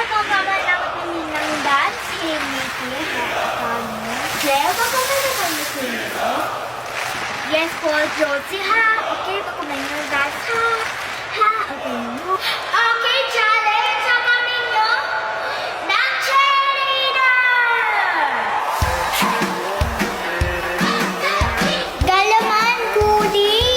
Nagkakaroon ako ng dance activity. Kami. Claire, magkakaroon kami sino? Yes po, Josie ha. Okay, pagkumain ng dance ha. Ha, okay mo. Okay, challenge ang kami nyo ng cheerleader! Galaman, Goody!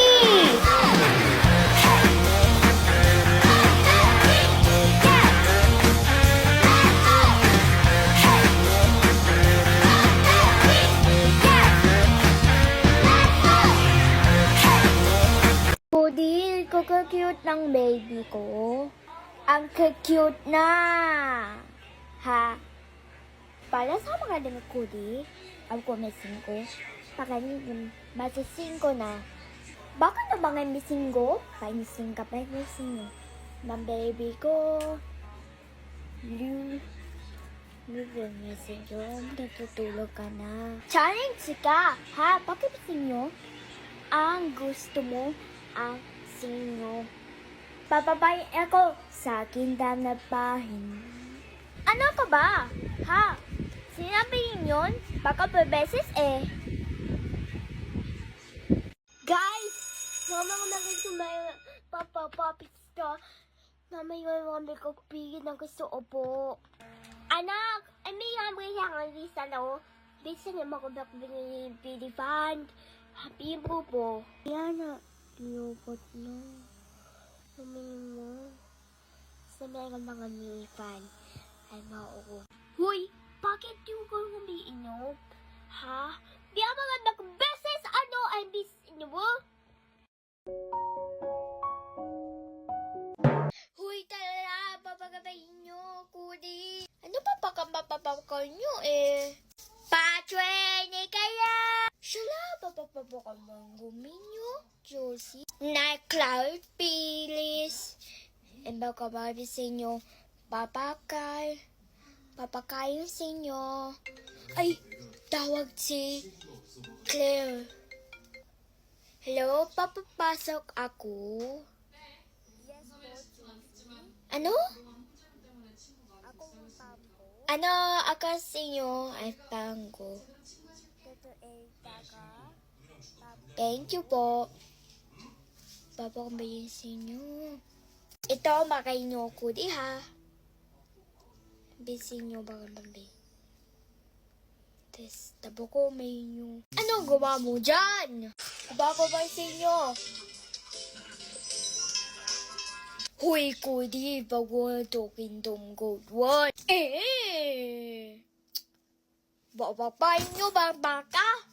Goody, kaka-cute ng baby ko. Ang cute na! Ha? Para sa mga damit, Goody, ako may 5. Pakanin, basta 5 na. Baka na mga missing go? Painising ka pa missing ng baby ko. Lu missing ko. Natutulog ka na. Challenge ka! Ha? Bakit missing nyo? Ang gusto mo ang sino. Papabayin ako sa akin na bahin. Ano ka ba? Ha? Sinabi yun? Baka per beses eh. Guys! Mama ko nakikita papapapista. Mama yung mami ko pigil ng gusto opo. Anak! Ay may hamri siya ng lisa no? Bisa naman ko bakbili pinifan. Happy mo po. Yan na. Liyobot na. Mami mo. Sa mga mga minifan ay mauko. Huy! Bakit yung ko humiin nyo? Ha? Di ako mga nag-beses ano ay bis nyo? Huy talaga! Papagabayin nyo, Kudi! Ano pa papapapapakaw nyo eh? Patrene kaya! Shala! Papapapakaw guminyo, Josie. Na cloud pilis. E baka babi sa inyo, papakain sa inyo. Ay, tawag si Claire. Hello, papapasok ako. Ano? Ano, ako sa inyo ay pangko. Thank you po. Papakambayin sa inyo. Ito, makain nyo ko di ha. Bisin nyo baka lambi. Tapos, tabo ko may inyo. Anong gawa mo dyan? Bako ba sa inyo? Huy ko di bago to Kingdom Gold 1. Babapain nyo ba baka?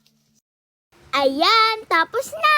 Ayan, tapos na!